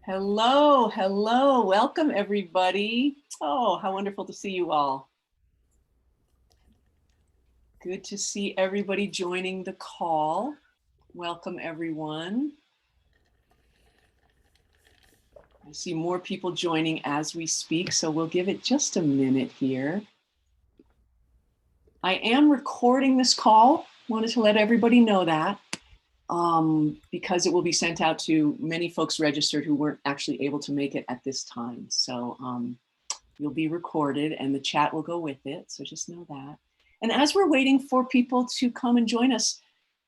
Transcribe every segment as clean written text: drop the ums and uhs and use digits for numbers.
Hello, hello. Welcome, everybody. Oh, how wonderful to see you all. Good to see everybody joining the call. Welcome, everyone. I see more people joining as we speak, so we'll give it just a minute here. I am recording this call. Wanted to let everybody know that. Because it will be sent out to many folks registered who weren't actually able to make it at this time. So you'll be recorded and the chat will go with it. So just know that. And as we're waiting for people to come and join us,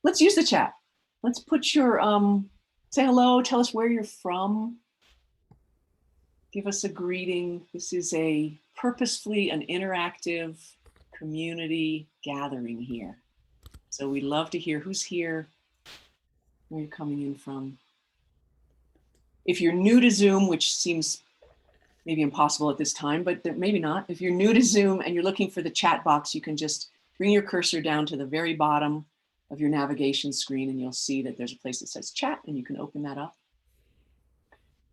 let's use the chat. Let's put your, say hello, tell us where you're from. Give us a greeting. This is a purposefully an interactive community gathering here. So we'd love to hear who's here, where you're coming in from. If you're new to Zoom, which seems maybe impossible at this time, but maybe not. If you're new to Zoom and you're looking for the chat box, you can just bring your cursor down to the very bottom of your navigation screen and you'll see that there's a place that says chat and you can open that up.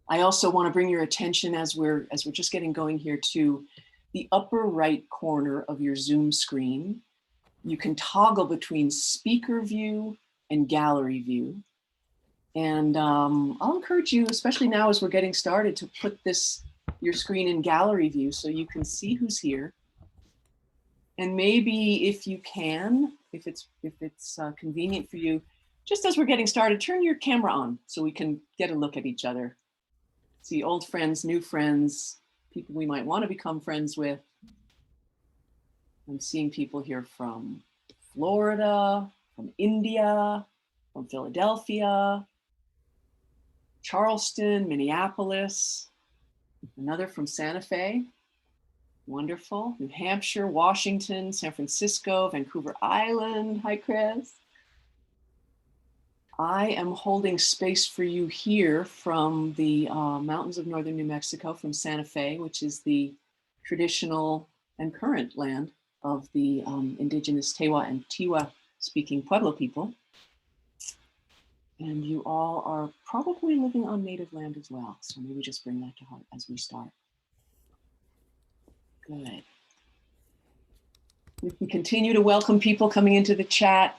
I also want to bring your attention as we're just getting going here to the upper right corner of your Zoom screen. You can toggle between speaker view and gallery view. And I'll encourage you, especially now as we're getting started, to put your screen in gallery view so you can see who's here. And maybe if you can, if it's convenient for you, just as we're getting started, turn your camera on so we can get a look at each other. See old friends, new friends, people we might want to become friends with. I'm seeing people here from Florida, from India, from Philadelphia, Charleston, Minneapolis, another from Santa Fe, wonderful, New Hampshire, Washington, San Francisco, Vancouver Island, hi Chris. I am holding space for you here from the mountains of northern New Mexico, from Santa Fe, which is the traditional and current land of the indigenous Tewa and Tiwa speaking Pueblo people. And you all are probably living on native land as well. So maybe just bring that to heart as we start. Good. We can continue to welcome people coming into the chat.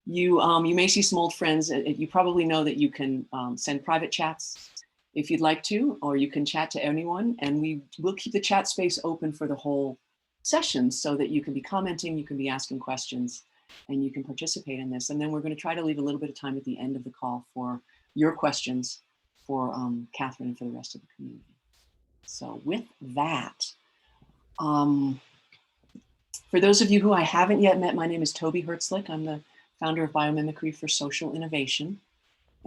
You may see some old friends. You probably know that you can send private chats if you'd like to, or you can chat to anyone. And we will keep the chat space open for the whole session so that you can be commenting, you can be asking questions, and you can participate in this. And then we're going to try to leave a little bit of time at the end of the call for your questions for Katharine and for the rest of the community. So with that, for those of you who I haven't yet met, my name is Toby Hertzlick. I'm the founder of Biomimicry for Social Innovation.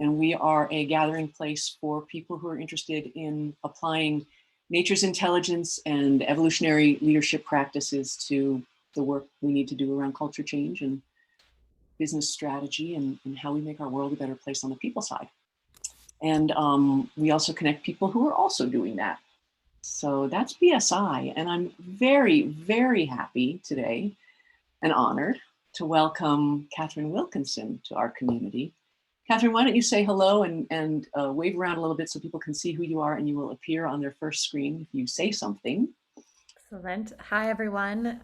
And we are a gathering place for people who are interested in applying nature's intelligence and evolutionary leadership practices to the work we need to do around culture change and business strategy and how we make our world a better place on the people side. And we also connect people who are also doing that. So that's BSI. And I'm very, very happy today and honored to welcome Katharine Wilkinson to our community. Katharine, why don't you say hello and wave around a little bit so people can see who you are, and you will appear on their first screen if you say something. Excellent. Hi, everyone.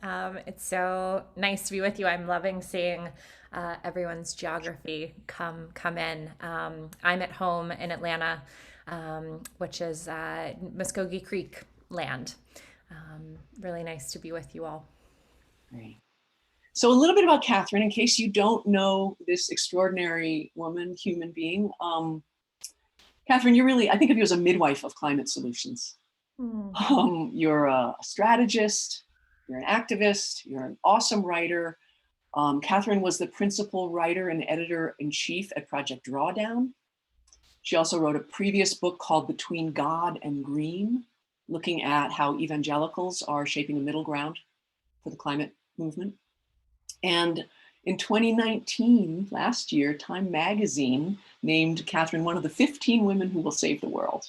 It's so nice to be with you. I'm loving seeing everyone's geography come in. I'm at home in Atlanta, which is Muskogee Creek land. Really nice to be with you all. Great. So a little bit about Katharine, in case you don't know this extraordinary woman, human being. Katharine, you're really, I think of you as a midwife of climate solutions. You're a strategist, you're an activist, you're an awesome writer. Katharine was the principal writer and editor-in-chief at Project Drawdown. She also wrote a previous book called Between God and Green, looking at how evangelicals are shaping a middle ground for the climate movement. And in 2019, last year, Time Magazine named Katharine one of the 15 women who will save the world.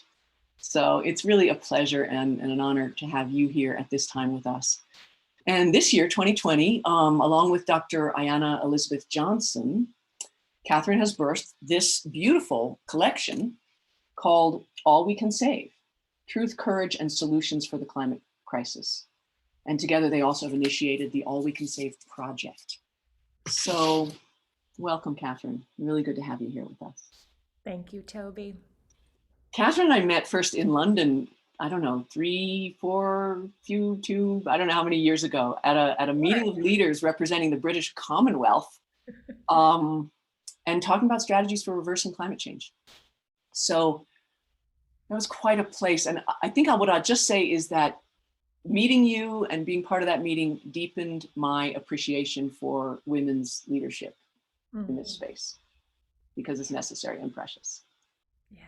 So it's really a pleasure and an honor to have you here at this time with us. And this year, 2020, along with Dr. Ayanna Elizabeth Johnson, Katharine has birthed this beautiful collection called All We Can Save: Truth, Courage, and Solutions for the Climate Crisis. And together they also have initiated the All We Can Save project. So welcome, Katharine. Really good to have you here with us. Thank you, Toby. Katharine and I met first in London, I don't know, I don't know how many years ago, at a meeting of leaders representing the British Commonwealth, and talking about strategies for reversing climate change. So that was quite a place. And I think what I'll just say is that meeting you and being part of that meeting deepened my appreciation for women's leadership in this space, because it's necessary and precious. Yeah.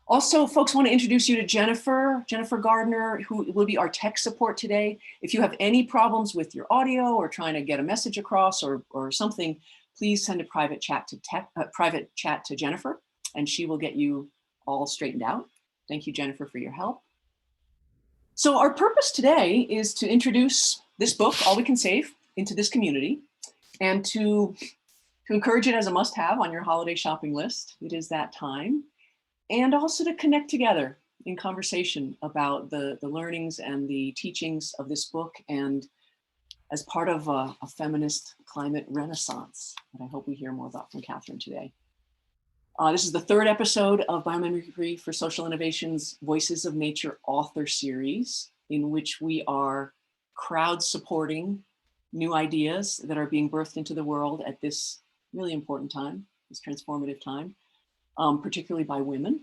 Also, folks, want to introduce you to Jennifer Gardner, who will be our tech support today. If you have any problems with your audio or trying to get a message across or something, please send a private chat to Jennifer, and she will get you all straightened out. Thank you, Jennifer, for your help. So our purpose today is to introduce this book, All We Can Save, into this community, and to encourage it as a must-have on your holiday shopping list. It is that time. And also to connect together in conversation about the learnings and the teachings of this book, and as part of a feminist climate renaissance that I hope we hear more about from Katharine today. This is the third episode of Biomimicry for Social Innovation's Voices of Nature author series, in which we are crowd supporting new ideas that are being birthed into the world at this really important time, this transformative time, particularly by women.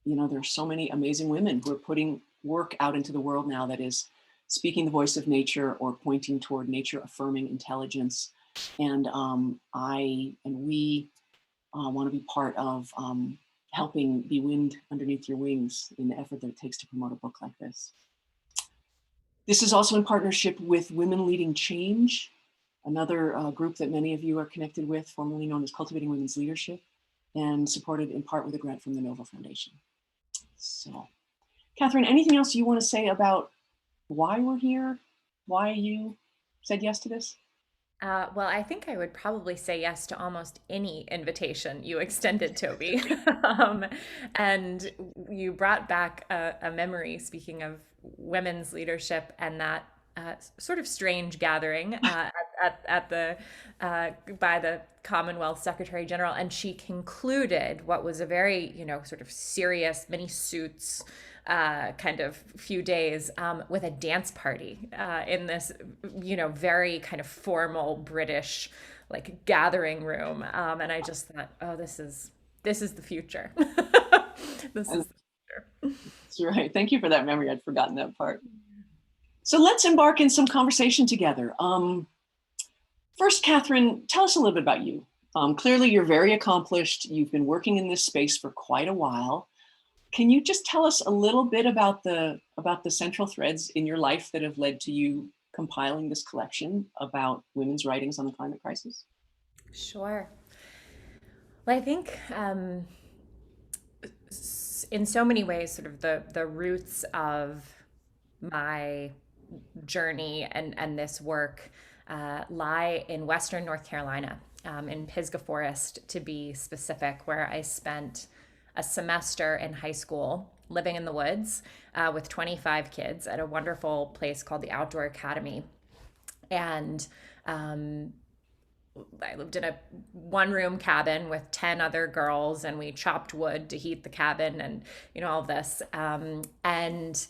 You know, there are so many amazing women who are putting work out into the world now that is speaking the voice of nature or pointing toward nature affirming intelligence. And we want to be part of helping be wind underneath your wings in the effort that it takes to promote a book like this. This is also in partnership with Women Leading Change, another group that many of you are connected with, formerly known as Cultivating Women's Leadership, and supported in part with a grant from the Nova Foundation. So, Katharine, anything else you want to say about why we're here, why you said yes to this? Well, I think I would probably say yes to almost any invitation you extended, Toby. And you brought back a memory, speaking of women's leadership, and that sort of strange gathering at the by the Commonwealth Secretary General, and she concluded what was a very, sort of serious, many suits kind of few days with a dance party in this, very kind of formal British like gathering room. And I just thought, oh, this is the future. This is the future. That's right. Thank you for that memory. I'd forgotten that part. So let's embark in some conversation together. First, Katharine, tell us a little bit about you. Clearly, you're very accomplished. You've been working in this space for quite a while. Can you just tell us a little bit about the central threads in your life that have led to you compiling this collection about women's writings on the climate crisis? Sure. Well, I think in so many ways, sort of the roots of my journey and this work lie in Western North Carolina, in Pisgah Forest to be specific, where I spent a semester in high school living in the woods with 25 kids at a wonderful place called the Outdoor Academy. And I lived in a one-room cabin with 10 other girls, and we chopped wood to heat the cabin and, all of this. And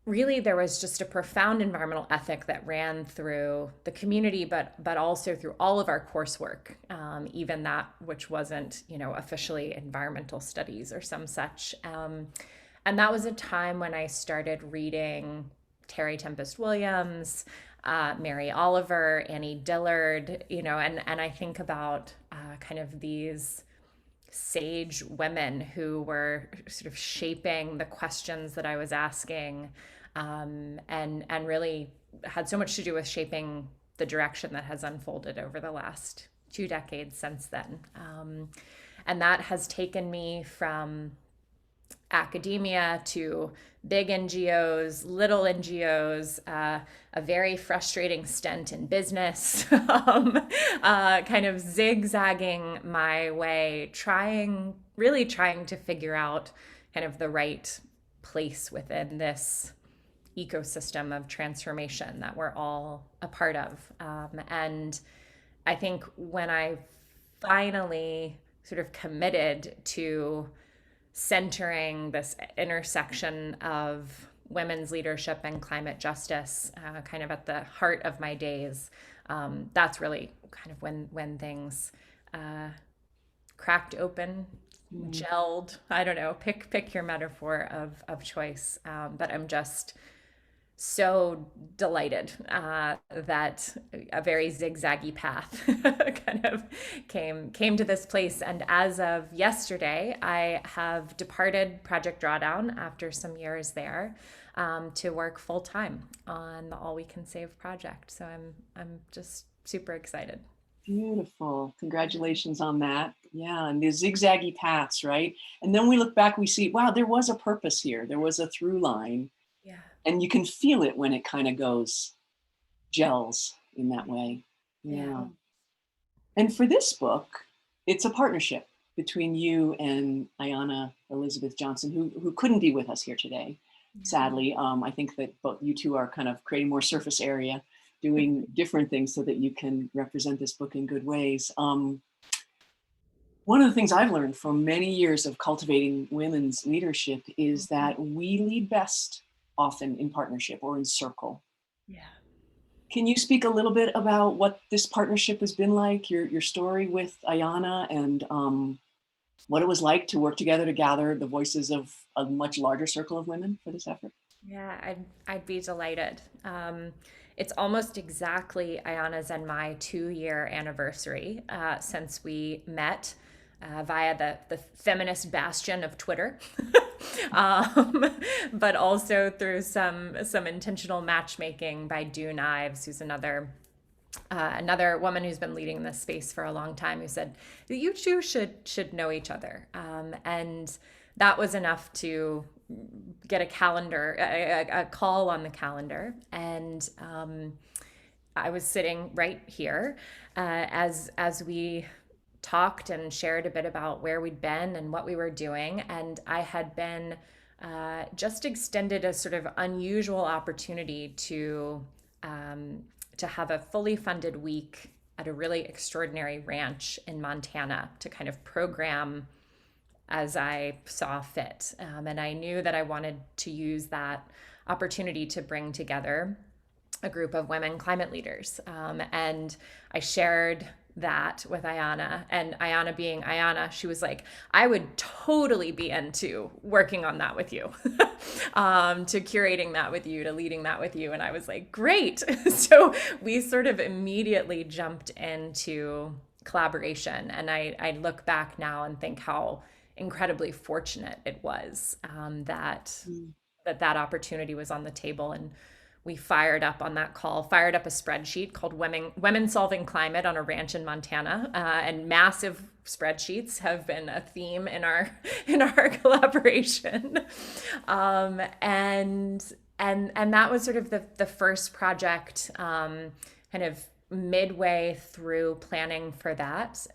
really, there was just a profound environmental ethic that ran through the community, but also through all of our coursework, even that which wasn't, officially environmental studies or some such. And that was a time when I started reading Terry Tempest Williams, Mary Oliver, Annie Dillard, and I think about kind of these sage women who were sort of shaping the questions that I was asking, and really had so much to do with shaping the direction that has unfolded over the last 2 decades since then. And that has taken me from academia to big NGOs, little NGOs, a very frustrating stint in business, kind of zigzagging my way, really trying to figure out kind of the right place within this ecosystem of transformation that we're all a part of. And I think when I finally sort of committed to centering this intersection of women's leadership and climate justice kind of at the heart of my days, that's really kind of when things cracked open, gelled. I don't know, pick your metaphor of choice. But I'm just so delighted that a very zigzaggy path kind of came to this place. And as of yesterday, I have departed Project Drawdown after some years there to work full time on the All We Can Save project. So I'm just super excited. Beautiful. Congratulations on that. Yeah, and the zigzaggy paths, right? And then we look back, we see, wow, there was a purpose here. There was a through line. Yeah. And you can feel it when it kind of gels in that way. Yeah. And for this book, it's a partnership between you and Ayanna Elizabeth Johnson, who couldn't be with us here today, sadly. I think that both you two are kind of creating more surface area, doing different things so that you can represent this book in good ways. One of the things I've learned from many years of cultivating women's leadership is that we lead best often in partnership or in circle. Yeah. Can you speak a little bit about what this partnership has been like, your story with Ayanna, and what it was like to work together to gather the voices of a much larger circle of women for this effort? Yeah, I'd be delighted. It's almost exactly Ayanna's and my 2-year anniversary since we met via the feminist bastion of Twitter, but also through some intentional matchmaking by Dune Ives, who's another woman who's been leading this space for a long time, who said you two should know each other, and that was enough to get a call on the calendar, and I was sitting right here as we talked and shared a bit about where we'd been and what we were doing. And I had been just extended a sort of unusual opportunity to have a fully funded week at a really extraordinary ranch in Montana to kind of program as I saw fit. And I knew that I wanted to use that opportunity to bring together a group of women climate leaders. And I shared that with Ayanna, and Ayanna being Ayanna, she was like, I would totally be into working on that with you, to curating that with you, to leading that with you. And I was like, great. So we sort of immediately jumped into collaboration. And I look back now and think how incredibly fortunate it was that opportunity was on the table. And we fired up on that call, fired up a spreadsheet called Women Solving Climate on a Ranch in Montana. And massive spreadsheets have been a theme in our collaboration. And that was sort of the first project, kind of midway through planning for that.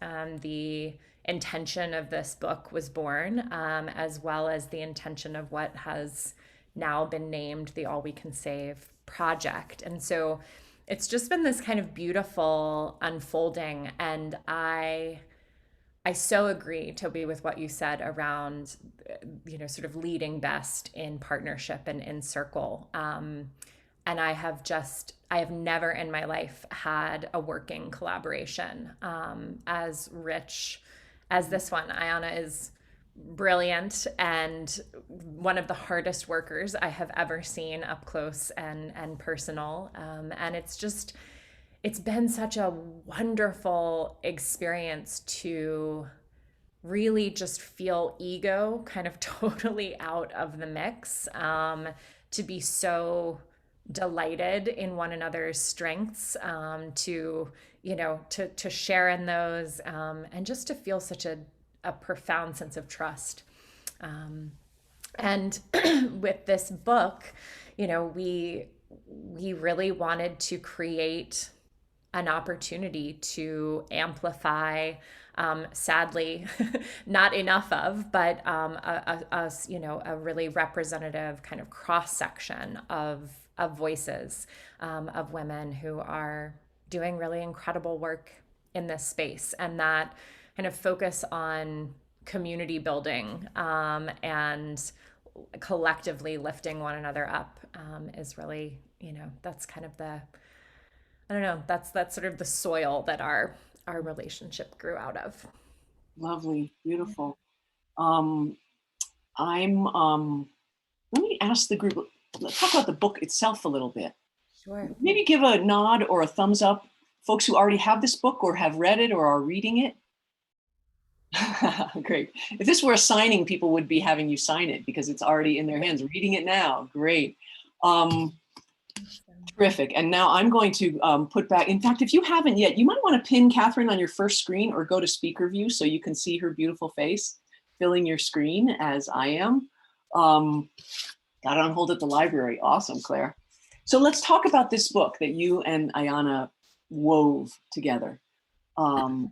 The intention of this book was born, as well as the intention of what has now been named the All We Can Save project. And so it's just been this kind of beautiful unfolding. And I so agree, Toby, with what you said around, sort of leading best in partnership and in circle. And I have never in my life had a working collaboration as rich as this one. Ayanna is brilliant and one of the hardest workers I have ever seen up close and personal. And it's been such a wonderful experience to really just feel ego kind of totally out of the mix, to be so delighted in one another's strengths, to share in those, and just to feel such a profound sense of trust. And with this book, we really wanted to create an opportunity to amplify, sadly, not enough of, but a really representative kind of cross section of voices, of women who are doing really incredible work in this space, and that kind of focus on community building, and collectively lifting one another up, is really, that's kind of the, I don't know, that's sort of the soil that our relationship grew out of. Lovely, beautiful. Um, I'm let me ask the group, let's talk about the book itself a little bit. Sure. Maybe give a nod or a thumbs up, folks who already have this book or have read it or are reading it. Great. If this were a signing, people would be having you sign it because it's already in their hands, reading it now. Great. Um, Terrific. And now I'm going to put back, in fact, if you haven't yet, you might want to pin Katharine on your first screen or go to speaker view so you can see her beautiful face filling your screen as I am. Got it on hold at the library. Awesome, Claire. So let's talk about this book that you and Ayana wove together. All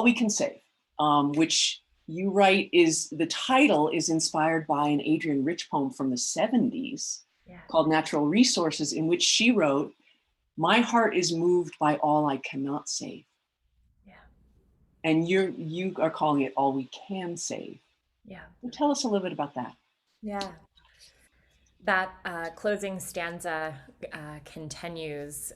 We Can Save, which you write the title is inspired by an Adrienne Rich poem from the 70s. Yeah. Called Natural Resources, in which she wrote, "My heart is moved by all I cannot save." Yeah. And you are calling it All We Can Save. Yeah. So tell us a little bit about that. Yeah. That closing stanza continues.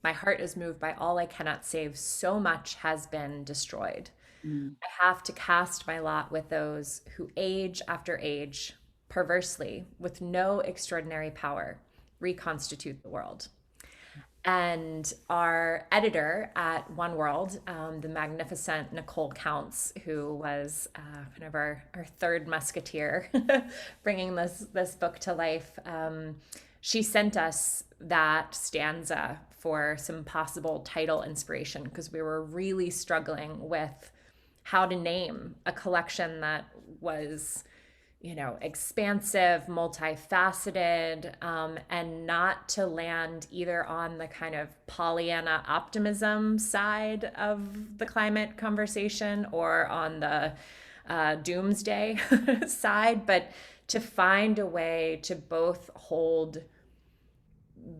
My heart is moved by all I cannot save. So much has been destroyed. I have to cast my lot with those who age after age, perversely, with no extraordinary power, reconstitute the world. And our editor at One World, the magnificent Nicole Counts, who was kind of our third musketeer, bringing this book to life, she sent us that stanza for some possible title inspiration, because we were really struggling with how to name a collection that was, expansive, multifaceted, and not to land either on the kind of Pollyanna optimism side of the climate conversation or on the doomsday side, but to find a way to both hold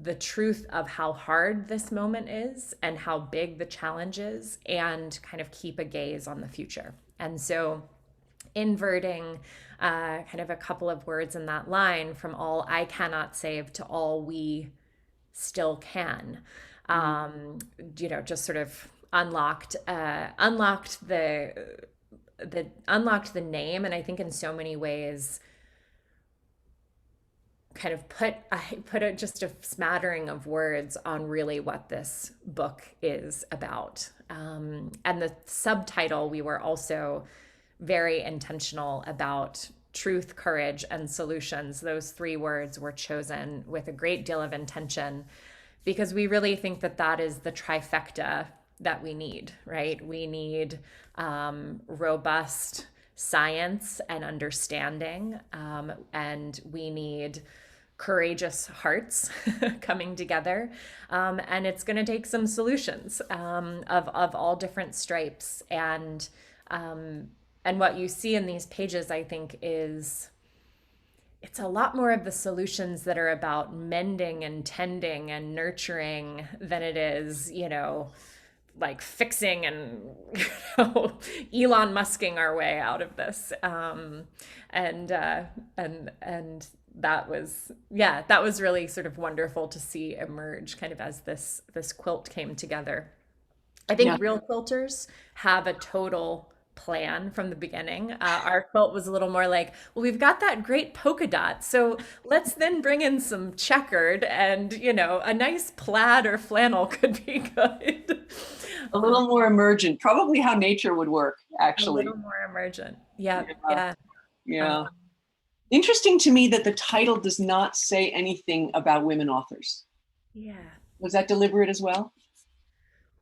the truth of how hard this moment is and how big the challenge is, and kind of keep a gaze on the future. And so inverting kind of a couple of words in that line, from all I cannot save to all we still can, just sort of unlocked the name. And I think in so many ways kind of put just a smattering of words on really what this book is about. And the subtitle, we were also very intentional about: truth, courage, and solutions. Those three words were chosen with a great deal of intention, because we really think that that is the trifecta that we need, right? We need robust science and understanding, and we need courageous hearts coming together, and it's going to take some solutions of all different stripes. And what you see in these pages, I think, is it's a lot more of the solutions that are about mending and tending and nurturing than it is, like fixing and Elon Musking our way out of this. And that was really sort of wonderful to see emerge kind of as this quilt came together. I think real quilters have a total plan from the beginning. Our quilt was a little more like, well, we've got that great polka dot, so let's then bring in some checkered, and a nice plaid or flannel could be good. A little more emergent, probably how nature would work, actually. A little more emergent. Yeah. Interesting to me that the title does not say anything about women authors. Yeah. Was that deliberate as well?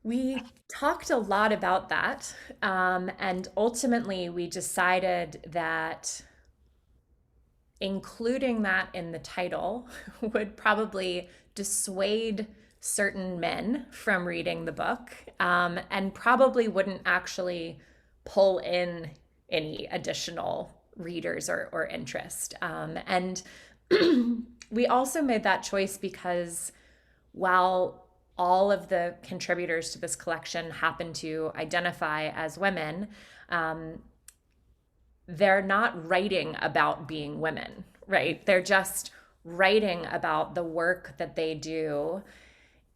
We talked a lot about that, and ultimately we decided that including that in the title would probably dissuade certain men from reading the book, and probably wouldn't actually pull in any additional readers or interest. And we also made that choice because while all of the contributors to this collection happen to identify as women, um, they're not writing about being women, right? They're just writing about the work that they do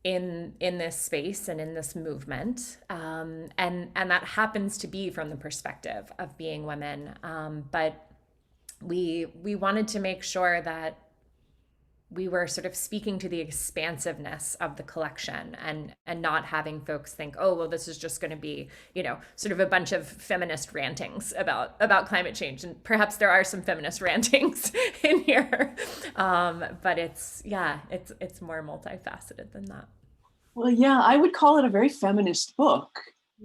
in this space and in this movement, and that happens to be from the perspective of being women. But we wanted to make sure that we were sort of speaking to the expansiveness of the collection, and not having folks think, oh well, this is just going to be, sort of a bunch of feminist rantings about climate change. And perhaps there are some feminist rantings in here, but it's more multifaceted than that. Well, yeah, I would call it a very feminist book,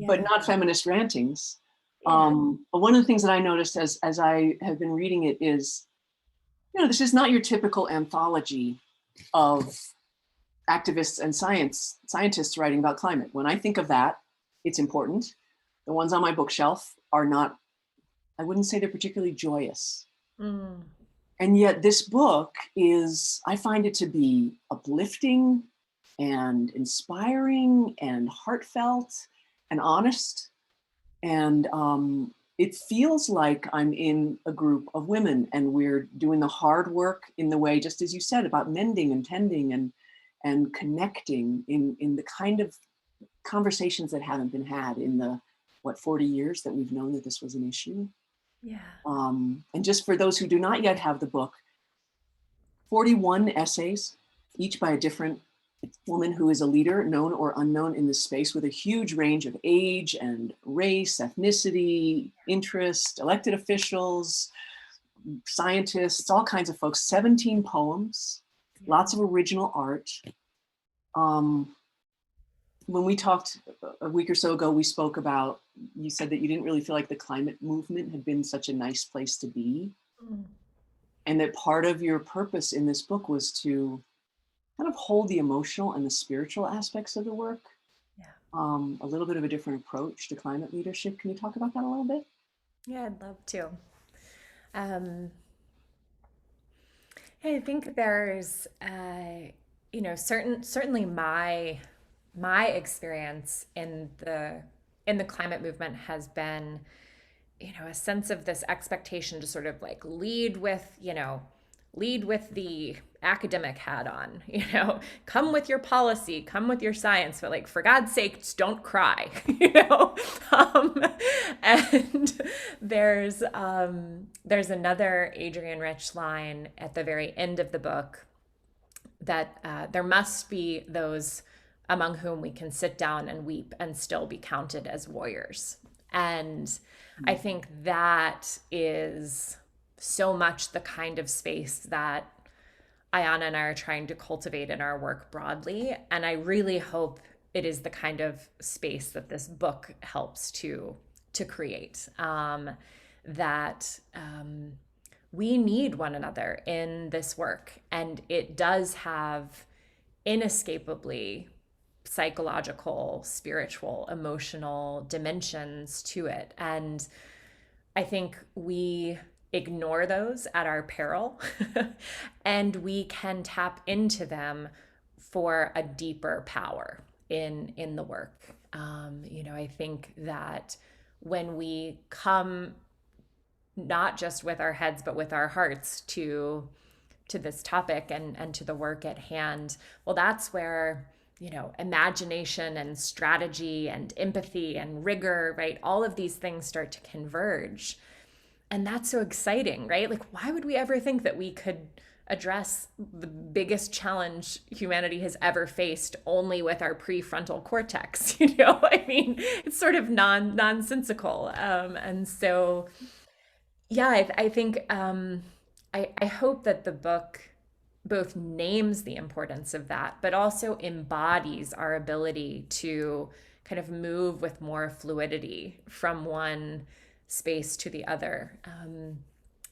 but Yeah. not feminist rantings. Yeah. But one of the things that I noticed as I have been reading it is, this is not your typical anthology of activists and scientists writing about climate. When I think of that, it's important. The ones on my bookshelf are not, I wouldn't say they're particularly joyous. Mm. And yet this book is, I find it to be uplifting and inspiring and heartfelt and honest. And it feels like I'm in a group of women and we're doing the hard work in the way, just as you said, about mending and tending and connecting in the kind of conversations that haven't been had in the, 40 years that we've known that this was an issue. Yeah. And just for those who do not yet have the book, 41 essays, each by a different woman who is a leader, known or unknown in this space, with a huge range of age and race, ethnicity, interest, elected officials, scientists, all kinds of folks, 17 poems, lots of original art. When we talked a week or so ago, we spoke about, you said that you didn't really feel like the climate movement had been such a nice place to be. Mm. And that part of your purpose in this book was to kind of hold the emotional and the spiritual aspects of the work. Yeah. A little bit of a different approach to climate leadership. Can you talk about that a little bit? Yeah, I'd love to. I think there's, certainly my experience in the climate movement has been, a sense of this expectation to sort of like lead with the academic hat on, come with your policy, come with your science, but like, for God's sakes, don't cry, and there's another Adrienne Rich line at the very end of the book that there must be those among whom we can sit down and weep and still be counted as warriors. And I think that is so much the kind of space that Ayana and I are trying to cultivate in our work broadly. And I really hope it is the kind of space that this book helps to create. That we need one another in this work. And it does have inescapably psychological, spiritual, emotional dimensions to it. And I think we ignore those at our peril and we can tap into them for a deeper power in the work. I think that when we come not just with our heads but with our hearts to this topic and to the work at hand, well, that's where imagination and strategy and empathy and rigor, right? All of these things start to converge. And that's so exciting, right? Like, why would we ever think that we could address the biggest challenge humanity has ever faced only with our prefrontal cortex? I mean, it's sort of nonsensical. And so, yeah, I think I hope that the book both names the importance of that, but also embodies our ability to kind of move with more fluidity from one space to the other.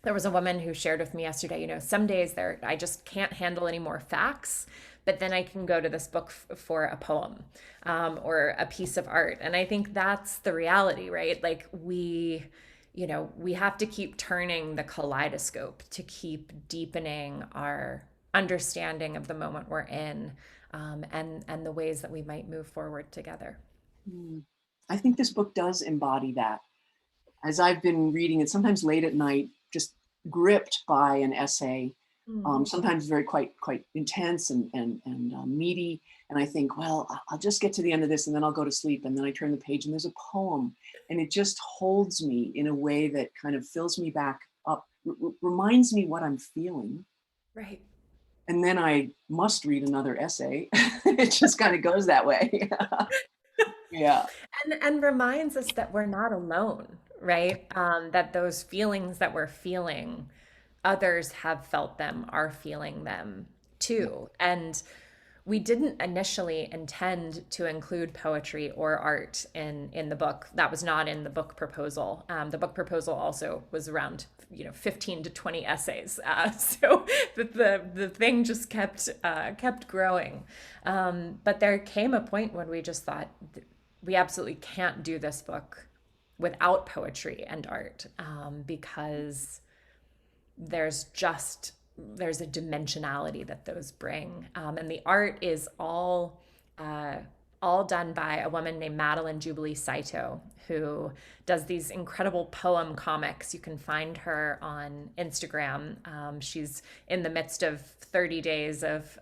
There was a woman who shared with me yesterday, some days there I just can't handle any more facts, but then I can go to this book for a poem, or a piece of art. And I think that's the reality, right? Like we have to keep turning the kaleidoscope to keep deepening our understanding of the moment we're in, and the ways that we might move forward together. Mm. I think this book does embody that. As I've been reading it, sometimes late at night, just gripped by an essay, Mm. sometimes very quite intense and meaty. And I think, well, I'll just get to the end of this and then I'll go to sleep. And then I turn the page and there's a poem, and it just holds me in a way that kind of fills me back up, reminds me what I'm feeling. Right. And then I must read another essay. It just kind of goes that way. Yeah. And reminds us that we're not alone, right? That those feelings that we're feeling, others have felt them, are feeling them too. And we didn't initially intend to include poetry or art in the book. That was not in the book proposal. The book proposal also was around 15 to 20 essays. So the thing just kept growing. But there came a point when we just thought we absolutely can't do this book without poetry and art, because there's a dimensionality that those bring, and the art is all done by a woman named Madeline Jubilee Saito, who does these incredible poem comics. You can find her on Instagram. She's in the midst of 30 days of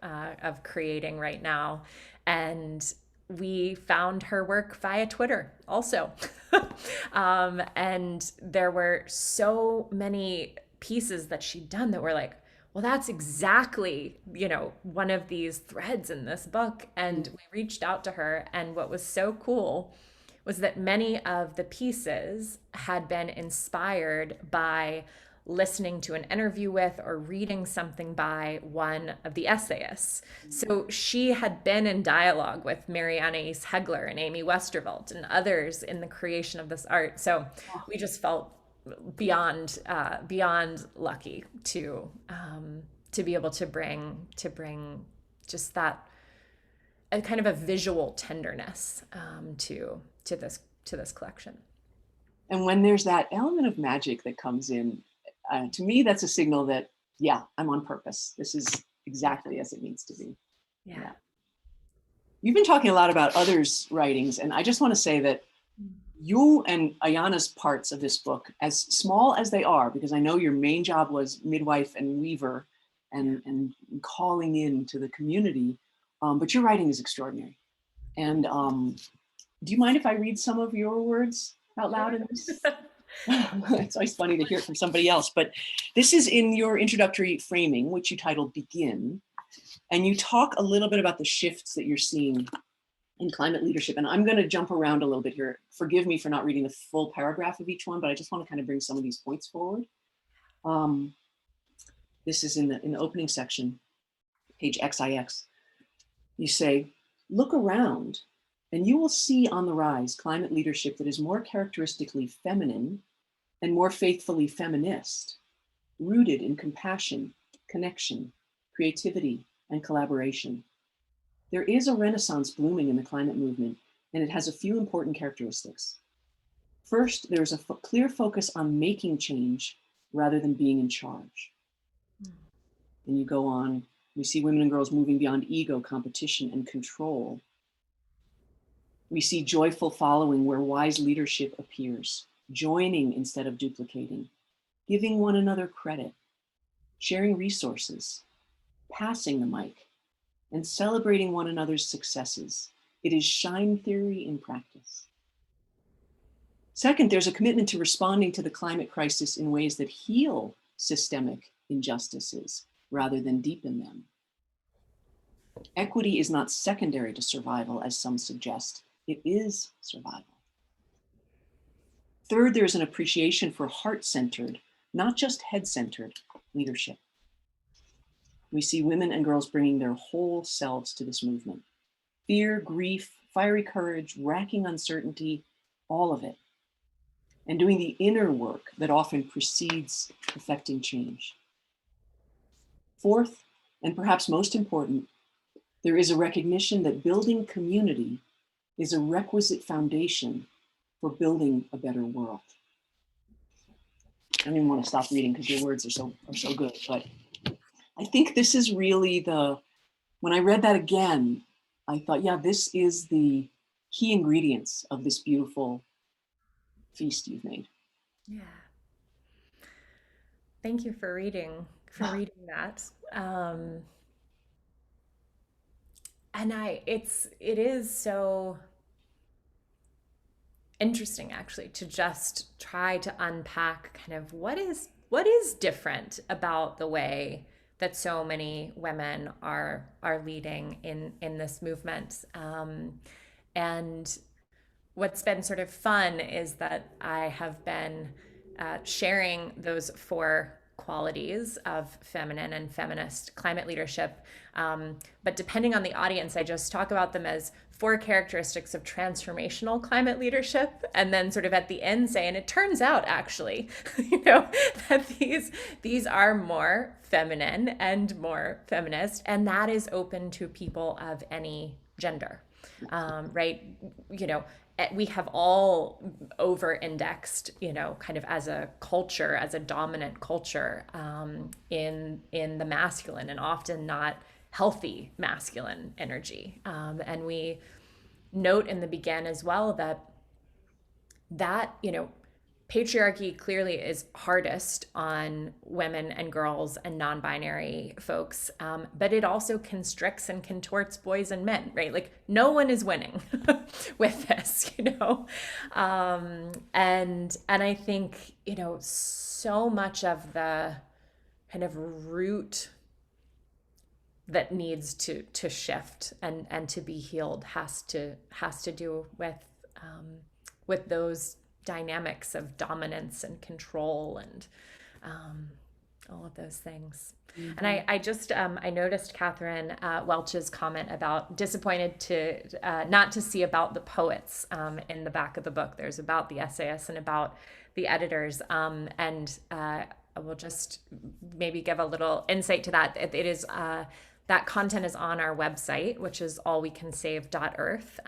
creating right now, and we found her work via Twitter also. And there were so many pieces that she'd done that were like, well, that's exactly, one of these threads in this book. And we reached out to her. And what was so cool was that many of the pieces had been inspired by listening to an interview with or reading something by one of the essayists. So she had been in dialogue with Mary Annaïse Hegler and Amy Westervelt and others in the creation of this art. So we just felt beyond lucky to be able to bring just that a kind of a visual tenderness, to this collection. And when there's that element of magic that comes in, to me, that's a signal that, yeah, I'm on purpose. This is exactly as it needs to be. Yeah. You've been talking a lot about others' writings, and I just want to say that you and Ayana's parts of this book, as small as they are, because I know your main job was midwife and weaver and calling in to the community, but your writing is extraordinary. And do you mind if I read some of your words out loud in this? It's always funny to hear it from somebody else, but this is in your introductory framing, which you titled Begin. And you talk a little bit about the shifts that you're seeing in climate leadership. And I'm going to jump around a little bit here. Forgive me for not reading the full paragraph of each one, but I just want to kind of bring some of these points forward. This is in the opening section, page XIX. You say, look around and you will see on the rise climate leadership that is more characteristically feminine and more faithfully feminist, rooted in compassion, connection, creativity, and collaboration. There is a renaissance blooming in the climate movement, and it has a few important characteristics. First, there's a clear focus on making change rather than being in charge. And you go on, we see women and girls moving beyond ego, competition, and control. We see joyful following where wise leadership appears, joining instead of duplicating, giving one another credit, sharing resources, passing the mic, and celebrating one another's successes. It is shine theory in practice. Second, there's a commitment to responding to the climate crisis in ways that heal systemic injustices rather than deepen them. Equity is not secondary to survival, as some suggest. It is survival. Third, there's an appreciation for heart-centered, not just head-centered leadership. We see women and girls bringing their whole selves to this movement. Fear, grief, fiery courage, racking uncertainty, all of it. and doing the inner work that often precedes effecting change. Fourth, and perhaps most important, there is a recognition that building community is a requisite foundation for building a better world. I don't even want to stop reading because your words are so good, but I think this is really when I read that again, I thought, yeah, this is the key ingredients of this beautiful feast you've made. Yeah. Thank you for reading that. And it is so interesting actually to just try to unpack kind of what is different about the way that so many women are leading in this movement. And what's been sort of fun is that I have been sharing those four qualities of feminine and feminist climate leadership. But depending on the audience, I just talk about them as four characteristics of transformational climate leadership. And then sort of at the end say, and it turns out actually, that these are more feminine and more feminist, and that is open to people of any gender. Right? We have all over-indexed, kind of as a culture, as a dominant culture, in the masculine and often not healthy masculine energy. And we note in the begin as well that patriarchy clearly is hardest on women and girls and non-binary folks, but it also constricts and contorts boys and men, right? Like no one is winning with this, and I think so much of the kind of root that needs to shift and to be healed has to do with those dynamics of dominance and control and all of those things. Mm-hmm. And I just I noticed Katharine Welch's comment about disappointed to not to see about the poets in the back of the book. There's about the essayists and about the editors, and I will just maybe give a little insight to that. It is that content is on our website, which is allwecansave.earth.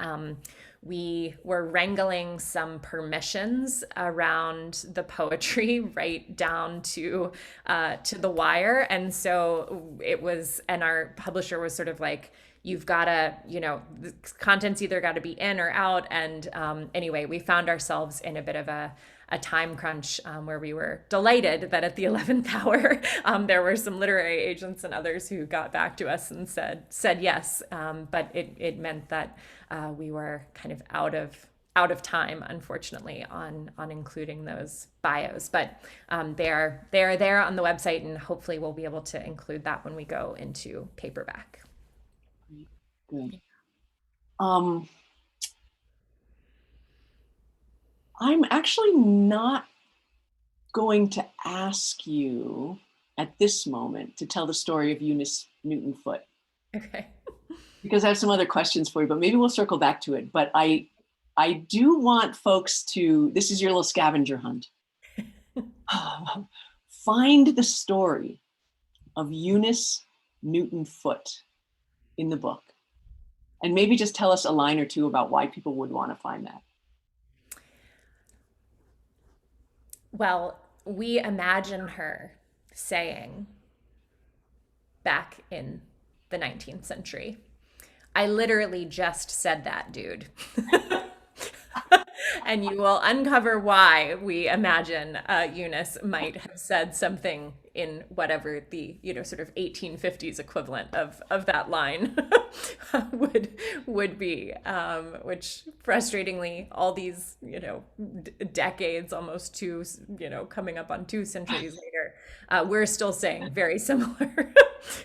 We were wrangling some permissions around the poetry right down to the wire. And so it was, and our publisher was sort of like, you've got to, the content's either got to be in or out. And anyway, we found ourselves in a bit of a time crunch where we were delighted that at the 11th hour, there were some literary agents and others who got back to us and said yes. But it meant that we were kind of out of time, unfortunately, on including those bios. But they are there on the website, and hopefully we'll be able to include that when we go into paperback. Good. I'm actually not going to ask you at this moment to tell the story of Eunice Newton Foote. Okay. Because I have some other questions for you, but maybe we'll circle back to it. But I do want folks to, this is your little scavenger hunt. Find the story of Eunice Newton Foote in the book. And maybe just tell us a line or two about why people would want to find that. Well, we imagine her saying back in the 19th century, I literally just said that, dude. And you will uncover why we imagine Eunice might have said something in whatever the sort of 1850s equivalent of that line would be, which frustratingly all these decades, almost two, coming up on 2 centuries later, we're still saying very similar.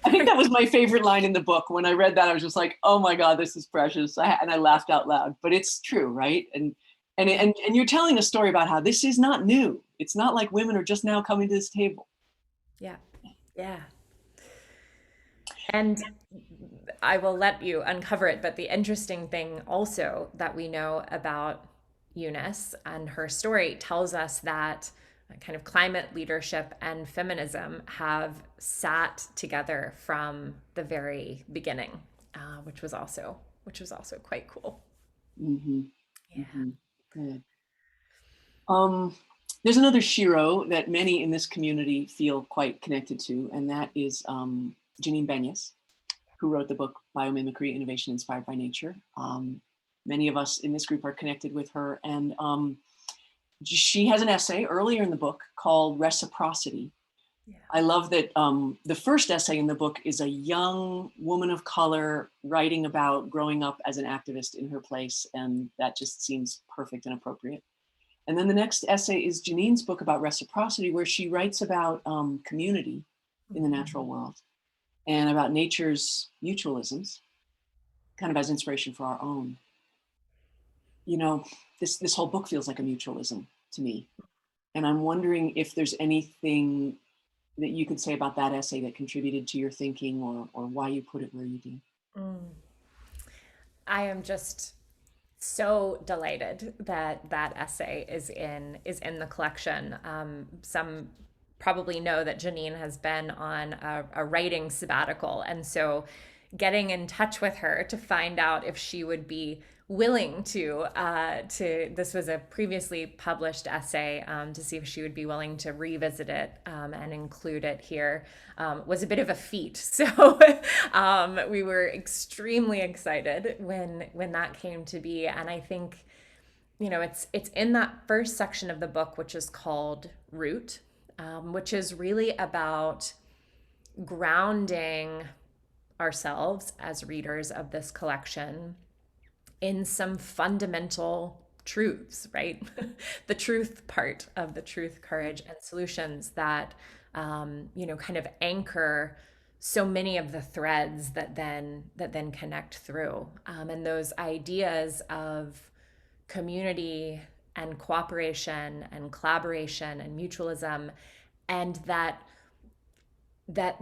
I think that was my favorite line in the book. When I read that, I was just like, oh my God, this is precious. And I laughed out loud, but it's true, right? And you're telling a story about how this is not new. It's not like women are just now coming to this table. Yeah. Yeah. And I will let you uncover it. But the interesting thing also that we know about Eunice and her story tells us that kind of climate leadership and feminism have sat together from the very beginning, which was also quite cool. Mm-hmm. Yeah. Mm-hmm. Good. Um, there's another Shiro that many in this community feel quite connected to, and that is Janine Benyus, who wrote the book Biomimicry, Innovation Inspired by Nature. Many of us in this group are connected with her, and she has an essay earlier in the book called Reciprocity. Yeah. I love that the first essay in the book is a young woman of color writing about growing up as an activist in her place, and that just seems perfect and appropriate. And then the next essay is Janine's book about reciprocity, where she writes about community in the natural world and about nature's mutualisms, kind of as inspiration for our own. You know, this whole book feels like a mutualism to me. And I'm wondering if there's anything that you could say about that essay that contributed to your thinking, or why you put it where you do. Mm. I am just so delighted that that essay is in the collection. Some probably know that Janine has been on a writing sabbatical, and so getting in touch with her to find out if she would be willing to this was a previously published essay, to see if she would be willing to revisit it and include it here, was a bit of a feat. So we were extremely excited when that came to be. And I think, you know, it's in that first section of the book, which is called Root, which is really about grounding ourselves as readers of this collection in some fundamental truths, right? The truth part of the truth, courage, and solutions that, you know, kind of anchor so many of the threads that then connect through. And those ideas of community and cooperation and collaboration and mutualism, and that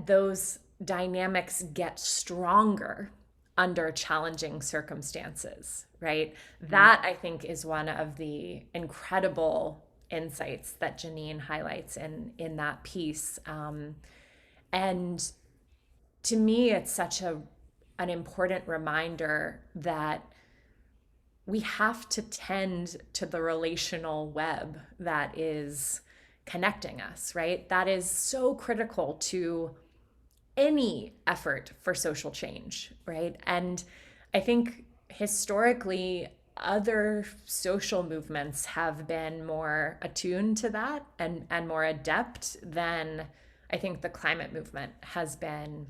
those dynamics get stronger under challenging circumstances, right? That I think is one of the incredible insights that Janine highlights in that piece. And to me, it's such an important reminder that we have to tend to the relational web that is connecting us, right? That is so critical to any effort for social change, right? And I think historically, other social movements have been more attuned to that and more adept than I think the climate movement has been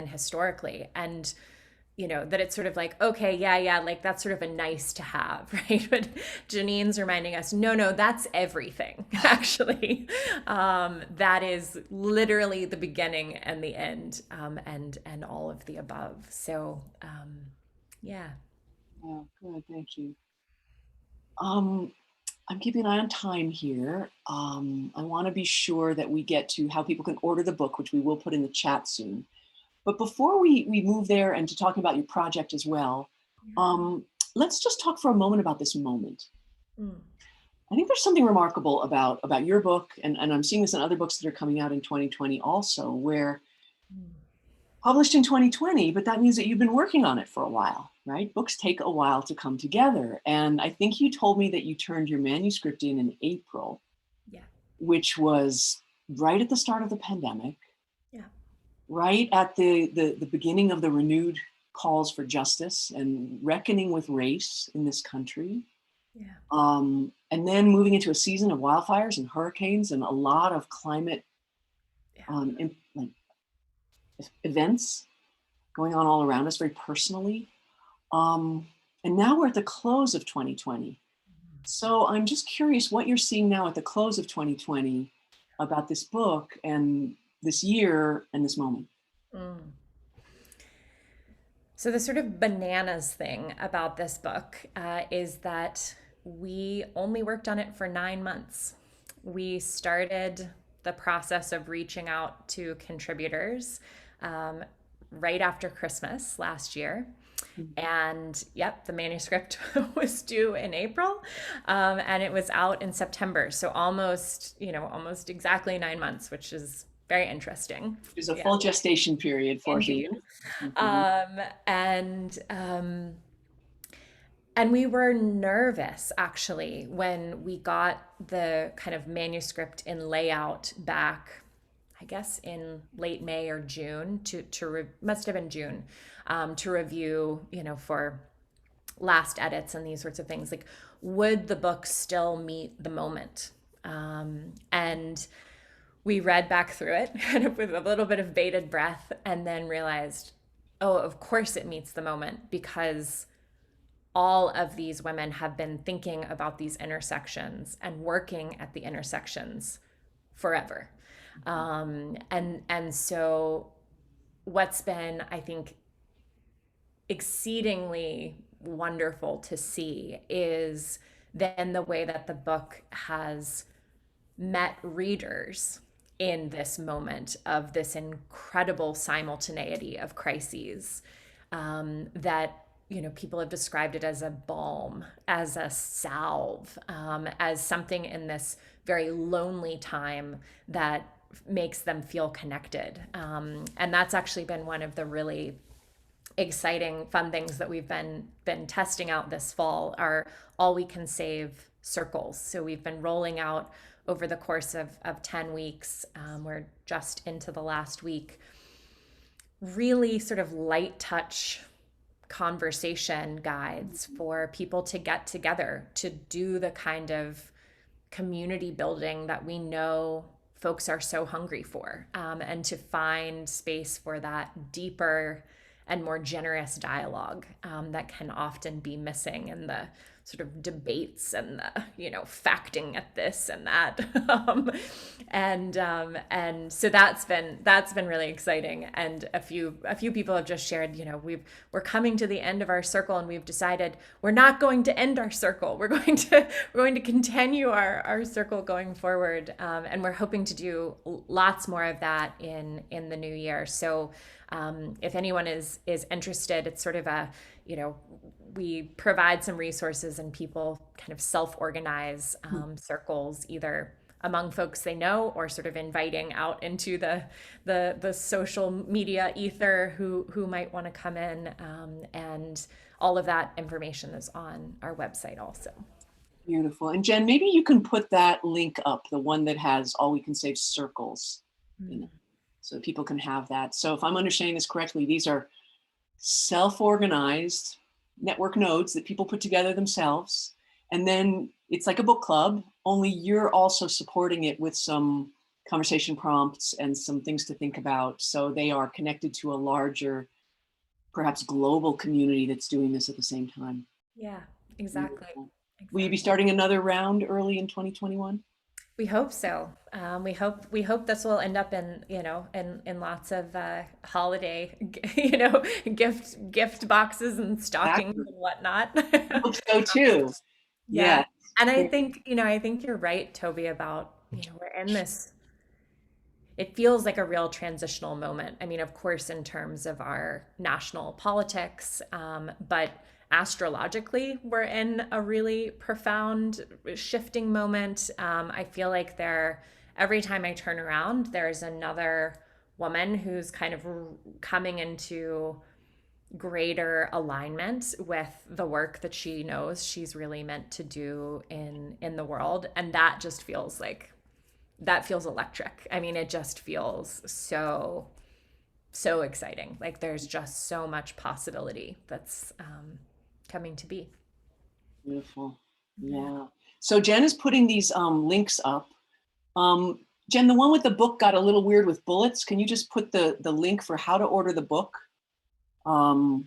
historically. And you know, that it's sort of like, okay, yeah, like that's sort of a nice to have, right? But Janine's reminding us, no, that's everything, actually. That is literally the beginning and the end, and all of the above. So, yeah. Oh, good, thank you. I'm keeping an eye on time here. I want to be sure that we get to how people can order the book, which we will put in the chat soon. But before we move there and to talking about your project as well, let's just talk for a moment about this moment. Mm. I think there's something remarkable about your book, and I'm seeing this in other books that are coming out in 2020 also, where published in 2020, but that means that you've been working on it for a while, right? Books take a while to come together. And I think you told me that you turned your manuscript in April, which was right at the start of the pandemic. Right at the beginning of the renewed calls for justice and reckoning with race in this country. And then moving into a season of wildfires and hurricanes and a lot of climate events going on all around us very personally. And now we're at the close of 2020. So I'm just curious what you're seeing now at the close of 2020 about this book and this year and this moment. So the sort of bananas thing about this book is that we only worked on it for 9 months. We started the process of reaching out to contributors right after Christmas last year. And yep, the manuscript was due in April, and it was out in September. So almost, almost exactly 9 months, which is very interesting. There's a Yeah, full gestation period for indeed. you. Mhm. Um, and and we were nervous actually when we got the kind of manuscript in layout back, I guess in late May or June must have been June, to review, for last edits and these sorts of things. Like, would the book still meet the moment? And we read back through it kind of with a little bit of bated breath and then realized, oh, of course it meets the moment, because all of these women have been thinking about these intersections and working at the intersections forever. And so what's been, I think, exceedingly wonderful to see is then the way that the book has met readers in this moment of this incredible simultaneity of crises, that people have described it as a balm, as a salve, as something in this very lonely time that makes them feel connected. And that's actually been one of the really exciting, fun things that we've been testing out this fall are all we can save circles. So we've been rolling out over the course of 10 weeks. We're just into the last week. Really sort of light touch conversation guides for people to get together to do the kind of community building that we know folks are so hungry for, and to find space for that deeper and more generous dialogue, that can often be missing in the sort of debates and the facting at this and that. And so that's been really exciting. And a few people have just shared, we're coming to the end of our circle, and we've decided we're not going to end our circle. We're going to continue our circle going forward, and we're hoping to do lots more of that in the new year. So if anyone is interested, it's sort of a, we provide some resources and people kind of self-organize circles, either among folks they know or sort of inviting out into the social media ether who might want to come in. And all of that information is on our website also. Beautiful. And Jen, maybe you can put that link up, the one that has all we can save circles, so people can have that. So if I'm understanding this correctly, these are self-organized network nodes that people put together themselves. And then it's like a book club, only you're also supporting it with some conversation prompts and some things to think about. So they are connected to a larger, perhaps global community that's doing this at the same time. Yeah, exactly. Will you be starting another round early in 2021? We hope so. We hope this will end up in in lots of holiday gift boxes and stockings and whatnot. I hope so too. Yeah. And I think you're right, Toby, about we're in this. It feels like a real transitional moment. I mean, of course, in terms of our national politics, but astrologically, we're in a really profound shifting moment. I feel like every time I turn around, there's another woman who's kind of coming into greater alignment with the work that she knows she's really meant to do in the world. And that just feels electric. I mean, it just feels so exciting. Like there's just so much possibility that's coming to be. Beautiful. Yeah. So Jen is putting these links up. Jen, the one with the book got a little weird with bullets. Can you just put the link for how to order the book? I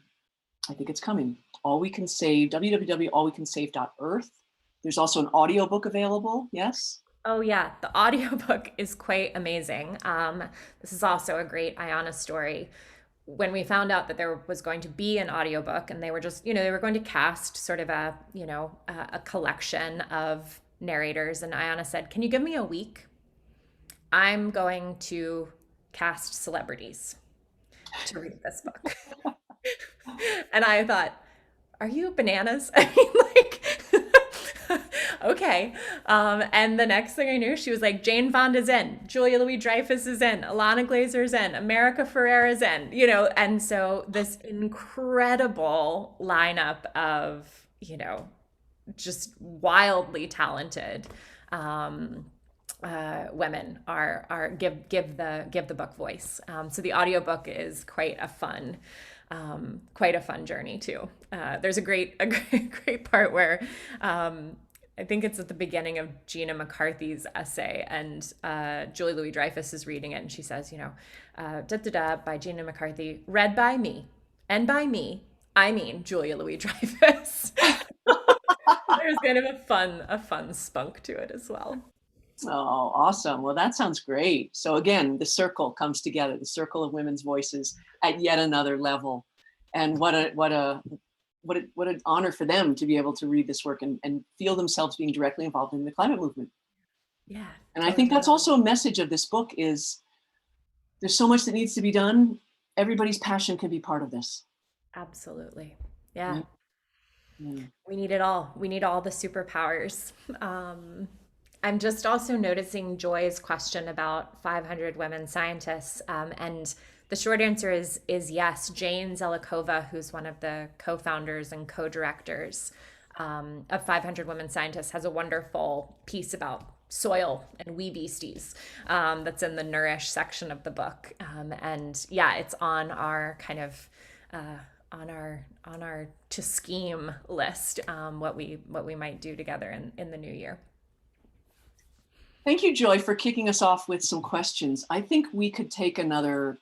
think it's coming. All We Can Save, www.allwecansave.earth. There's also an audiobook available. Yes. Oh yeah, the audiobook is quite amazing. This is also a great Ayana story. When we found out that there was going to be an audiobook, and they were just, they were going to cast sort of a collection of narrators, and Ayana said, "Can you give me a week? I'm going to cast celebrities to read this book." And I thought, are you bananas? I mean, like, okay. And the next thing I knew, she was like, Jane Fonda's in, Julia Louis-Dreyfus is in, Alana Glazer's in, America Ferrera's in, and so this incredible lineup of, just wildly talented women are give the book voice. So the audiobook is quite a fun journey too. There's a great part where I think it's at the beginning of Gina McCarthy's essay, and Julie Louis-Dreyfus is reading it, and she says, da da da by Gina McCarthy, read by me, and by me I mean Julia Louis-Dreyfus. There's kind of a fun spunk to it as well. Oh, awesome. Well, that sounds great. So again, the circle comes together, the circle of women's voices at yet another level. And what an honor for them to be able to read this work and feel themselves being directly involved in the climate movement. Yeah. And I think that's also a message of this book is there's so much that needs to be done. Everybody's passion can be part of this. Absolutely. Yeah. Yeah. Yeah. We need it all. We need all the superpowers. I'm just also noticing Joy's question about 500 women scientists, and the short answer is yes. Jane Zelikova, who's one of the co-founders and co-directors of 500 Women Scientists, has a wonderful piece about soil and we beasties that's in the Nourish section of the book, and yeah, it's on our kind of on our to scheme list, what we might do together in the new year. Thank you, Joy, for kicking us off with some questions. I think we could take another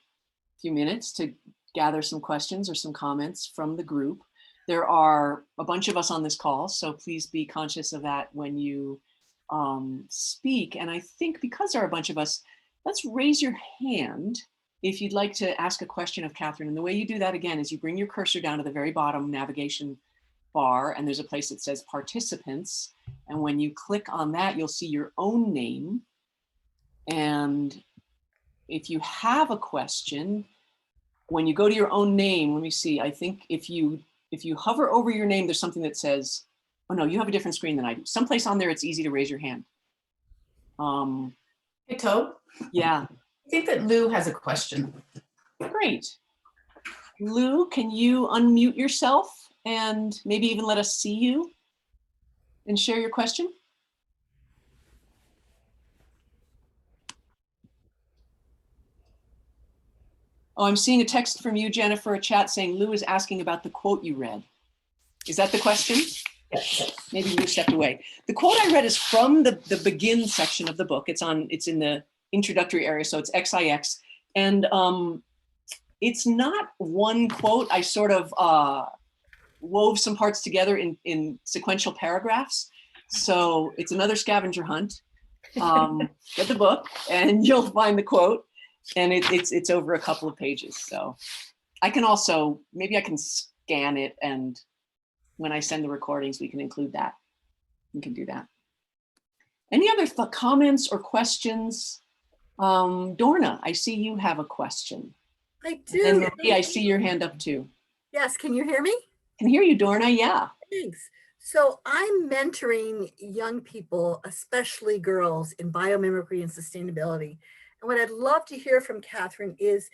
few minutes to gather some questions or some comments from the group. There are a bunch of us on this call, so please be conscious of that when you speak. And I think because there are a bunch of us, let's raise your hand if you'd like to ask a question of Katharine. And the way you do that, again, is you bring your cursor down to the very bottom navigation bar, and there's a place that says participants. And when you click on that, you'll see your own name. And if you have a question, when you go to your own name, let me see, I think if you hover over your name, there's something that says, oh no, you have a different screen than I do. Someplace on there, it's easy to raise your hand. Hey, Toad. Yeah. I think that Lou has a question. Great. Lou, can you unmute yourself and maybe even let us see you and share your question? Oh, I'm seeing a text from you, Jennifer, a chat saying Lou is asking about the quote you read. Is that the question? Yes. Maybe Lou stepped away. The quote I read is from the begin section of the book. It's in the introductory area, so it's XIX. And it's not one quote. I sort of wove some parts together in sequential paragraphs. So it's another scavenger hunt. Get the book and you'll find the quote. And it's over a couple of pages. So I can also, maybe I can scan it, and when I send the recordings, we can include that. We can do that. Any other comments or questions? Dorna, I see you have a question. I do. And Marie, I see your hand up too. Yes, can you hear me? Can hear you, Dorna, yeah. Thanks. So I'm mentoring young people, especially girls, in biomimicry and sustainability. And what I'd love to hear from Katharine is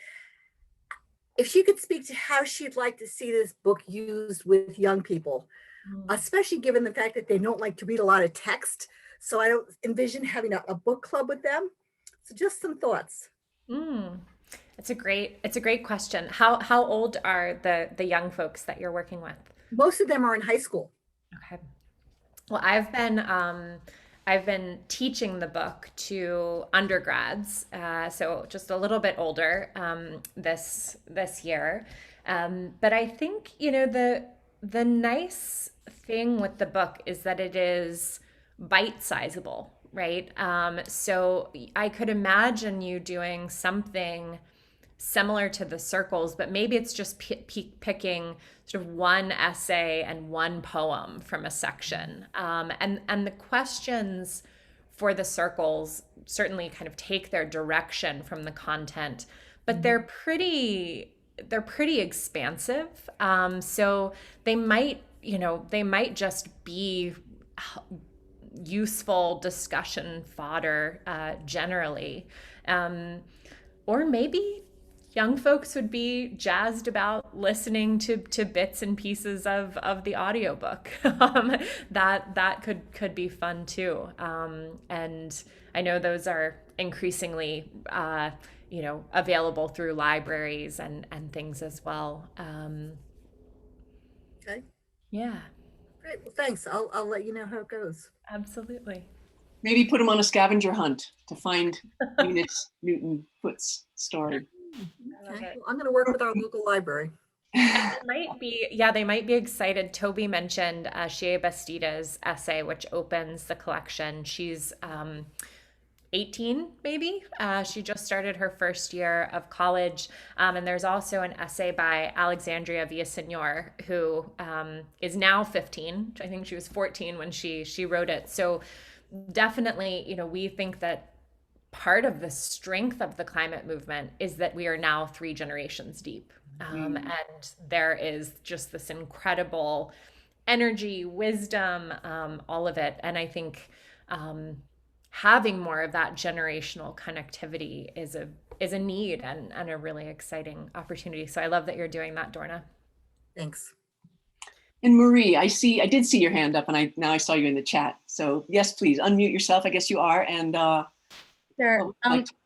if she could speak to how she'd like to see this book used with young people, especially given the fact that they don't like to read a lot of text. So I don't envision having a book club with them. So just some thoughts. It's a great question. How old are the young folks that you're working with? Most of them are in high school. Okay. Well, I've been teaching the book to undergrads, so just a little bit older this year. But I think the nice thing with the book is that it is bite-sizable, right? So I could imagine you doing something similar to the circles, but maybe it's just picking sort of one essay and one poem from a section. And the questions for the circles certainly kind of take their direction from the content, but they're pretty they're pretty expansive. So they might, they might just be useful discussion fodder generally. Um, or maybe young folks would be jazzed about listening to bits and pieces of the audiobook. That could be fun too. And I know those are increasingly available through libraries and things as well. Okay, Yeah, great. Well, thanks. I'll let you know how it goes. absolutely. Maybe put them on a scavenger hunt to find Eunice Newton Foote's story. I love Okay, it. well, I'm going to work with our local library. They might be excited. Toby mentioned Shea Bastida's essay, which opens the collection. She's 18, maybe. She just started her first year of college. And there's also an essay by Alexandria Villaseñor, who is now 15. I think she was 14 when she wrote it. So definitely, we think that part of the strength of the climate movement is that we are now 3 generations deep. And there is just this incredible energy, wisdom, all of it. And I think having more of that generational connectivity is a need and a really exciting opportunity. So I love that you're doing that, Dorna. Thanks. And Marie, I did see your hand up, and now I saw you in the chat. So yes, please unmute yourself. I guess you are. And Sure.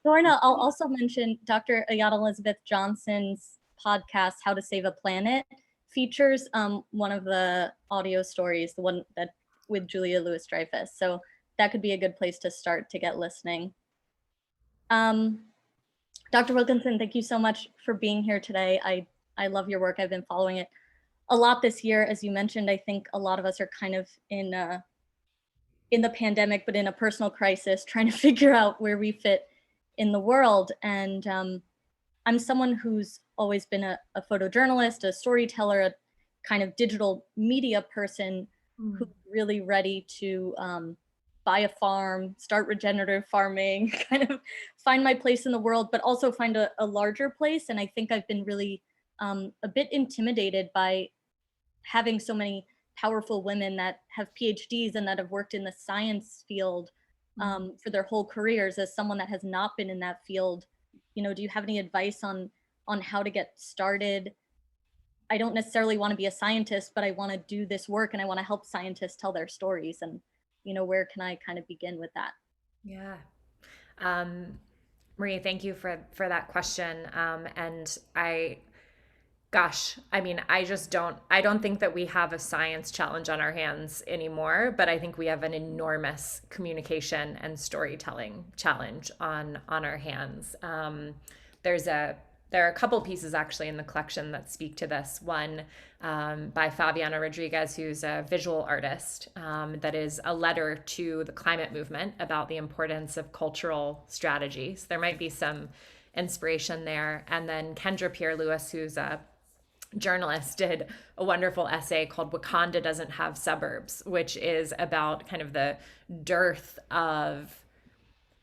Lorna, I'll also mention Dr. Ayada Elizabeth Johnson's podcast, How to Save a Planet, features one of the audio stories, the one that with Julia Louis-Dreyfus. So that could be a good place to start to get listening. Dr. Wilkinson, thank you so much for being here today. I love your work. I've been following it a lot this year. As you mentioned, I think a lot of us are kind of in the pandemic, but in a personal crisis, trying to figure out where we fit in the world. And I'm someone who's always been a photojournalist, a storyteller, a kind of digital media person who's really ready to buy a farm, start regenerative farming, kind of find my place in the world, but also find a larger place. And I think I've been really a bit intimidated by having so many powerful women that have PhDs and that have worked in the science field for their whole careers. As someone that has not been in that field, do you have any advice on how to get started? I don't necessarily want to be a scientist, but I want to do this work and I want to help scientists tell their stories. And, where can I kind of begin with that? Yeah. Marie, thank you for that question. And I don't think that we have a science challenge on our hands anymore, but I think we have an enormous communication and storytelling challenge on our hands. There are a couple pieces actually in the collection that speak to this. One by Fabiana Rodriguez, who's a visual artist, that is a letter to the climate movement about the importance of cultural strategies. There might be some inspiration there. And then Kendra Pierre-Lewis, who's a journalist, did a wonderful essay called Wakanda Doesn't Have Suburbs, which is about kind of the dearth of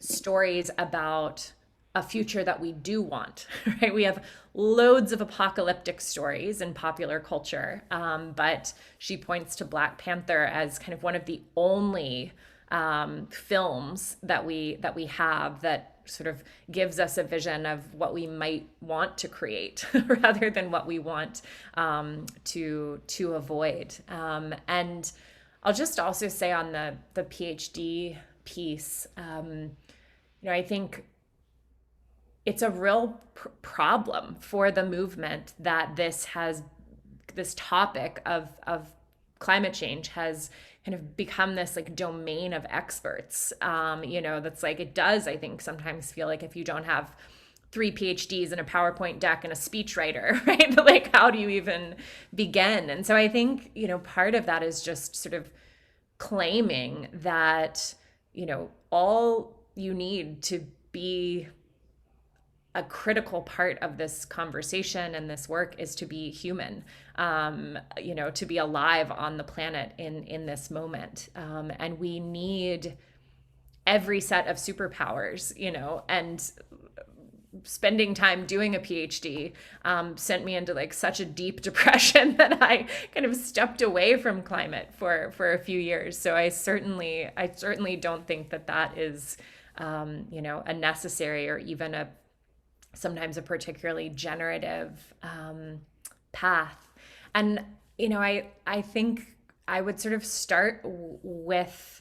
stories about a future that we do want, right? We have loads of apocalyptic stories in popular culture, but she points to Black Panther as kind of one of the only films that we have that sort of gives us a vision of what we might want to create rather than what we want to avoid. And I'll just also say on the PhD piece, I think it's a real problem for the movement that this topic of climate change has kind of become this like domain of experts. That's like, it does, I think, sometimes feel like if you don't have 3 PhDs and a PowerPoint deck and a speechwriter, right? Like, how do you even begin? And so I think, part of that is just sort of claiming that, all you need to be a critical part of this conversation and this work is to be human, to be alive on the planet in this moment. And we need every set of superpowers, and spending time doing a PhD sent me into like such a deep depression that I kind of stepped away from climate for a few years. So I certainly don't think that that is, you know, a necessary or even sometimes a particularly generative path. And, you know, I think I would sort of start with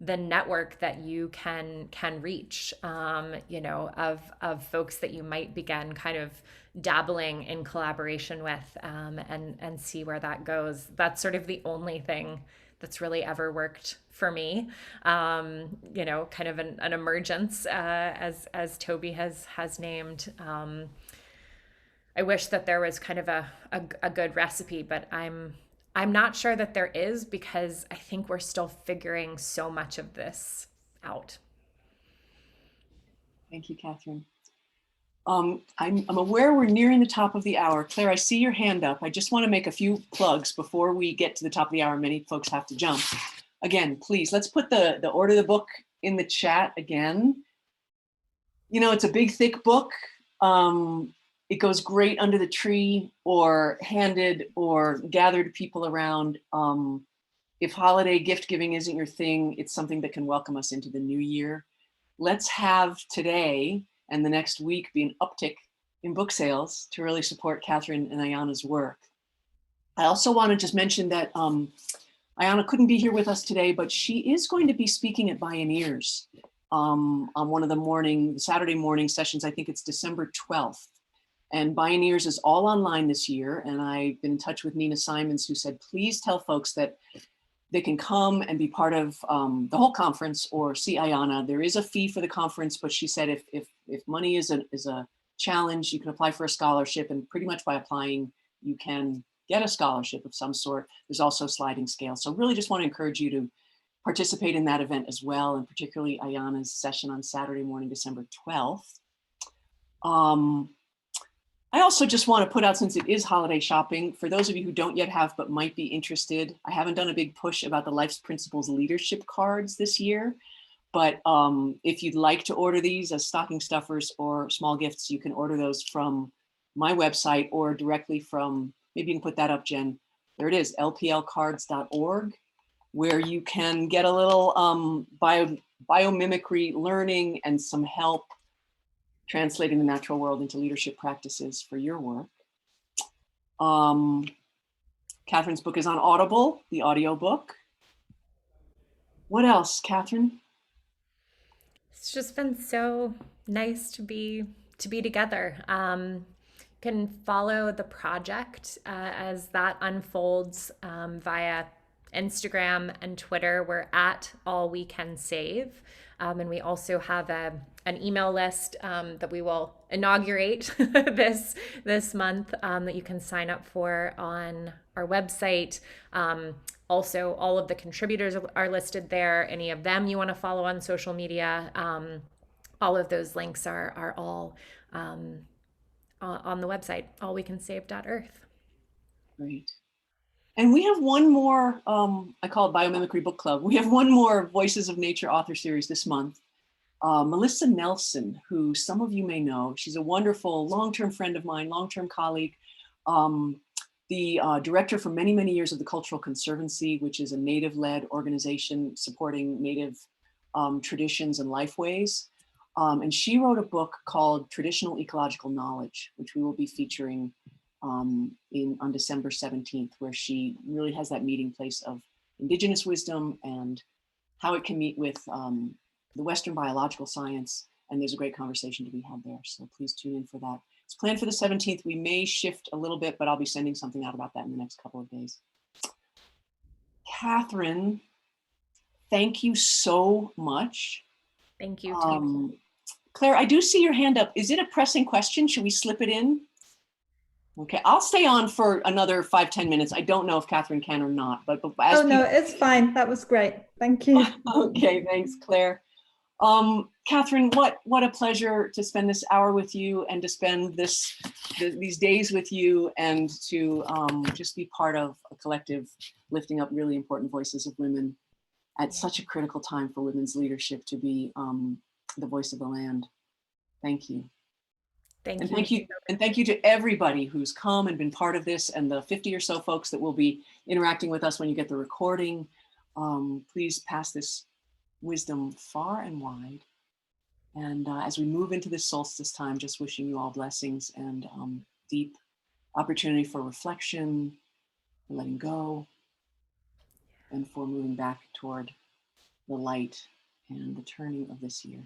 the network that you can reach, you know, of folks that you might begin kind of dabbling in collaboration with, and see where that goes. That's sort of the only thing that's really ever worked for me. You know, kind of an emergence, as Toby has named. I wish that there was kind of a good recipe, but I'm not sure that there is, because I think we're still figuring so much of this out. Thank you, Katharine. I'm aware we're nearing the top of the hour. Claire, I see your hand up. I just want to make a few plugs before we get to the top of the hour. Many folks have to jump. Again, please, let's put the order of the book in the chat again. You know, it's a big, thick book. It goes great under the tree or handed or gathered people around. If holiday gift giving isn't your thing, it's something that can welcome us into the new year. Let's have today and the next week be an uptick in book sales to really support Katharine and Ayana's work. I also want to just mention that Ayana couldn't be here with us today, but she is going to be speaking at Bioneers on one of the Saturday morning sessions. I think it's December 12th. And Bioneers is all online this year. And I've been in touch with Nina Simons, who said, please tell folks that they can come and be part of the whole conference or see Ayana. There is a fee for the conference, but she said if money is a challenge, you can apply for a scholarship, and pretty much by applying, you can get a scholarship of some sort. There's also a sliding scale. So really just want to encourage you to participate in that event as well, and particularly Ayana's session on Saturday morning, December 12th. I also just want to put out, since it is holiday shopping, for those of you who don't yet have but might be interested, I haven't done a big push about the Life's Principles leadership cards this year, but if you'd like to order these as stocking stuffers or small gifts, you can order those from my website or directly from, maybe you can put that up, Jen. There it is, lplcards.org, where you can get a little biomimicry learning and some help translating the natural world into leadership practices for your work. Katharine's book is on Audible, the audio book. What else, Katharine? It's just been so nice to be together. Can follow the project as that unfolds via Instagram and Twitter. We're at All We Can Save. And we also have an email list that we will inaugurate this month that you can sign up for on our website. Also, all of the contributors are listed there. Any of them you want to follow on social media, all of those links are all on the website, allwecansave.earth. Great. And we have one more, I call it Biomimicry Book Club. We have one more Voices of Nature author series this month. Melissa Nelson, who some of you may know, she's a wonderful long-term friend of mine, long-term colleague, the director for many, many years of the Cultural Conservancy, which is a Native-led organization supporting Native traditions and lifeways. And she wrote a book called Traditional Ecological Knowledge, which we will be featuring on December 17th, where she really has that meeting place of Indigenous wisdom and how it can meet with the Western biological science. And there's a great conversation to be had there. So please tune in for that. It's planned for the 17th. We may shift a little bit, but I'll be sending something out about that in the next couple of days. Katharine, thank you so much. Thank you. Claire, I do see your hand up. Is it a pressing question? Should we slip it in? Okay, I'll stay on for another 5-10 minutes. I don't know if Katharine can or not, but as no, it's fine. That was great. Thank you. Okay, thanks, Claire. Katharine, what a pleasure to spend this hour with you and to spend these days with you and to just be part of a collective lifting up really important voices of women at such a critical time for women's leadership to be the voice of the land. Thank you. Thank And you. thank you to everybody who's come and been part of this, and the 50 or so folks that will be interacting with us when you get the recording. Please pass this wisdom far and wide. And as we move into this solstice time, just wishing you all blessings and deep opportunity for reflection, for letting go, and for moving back toward the light and the turning of this year.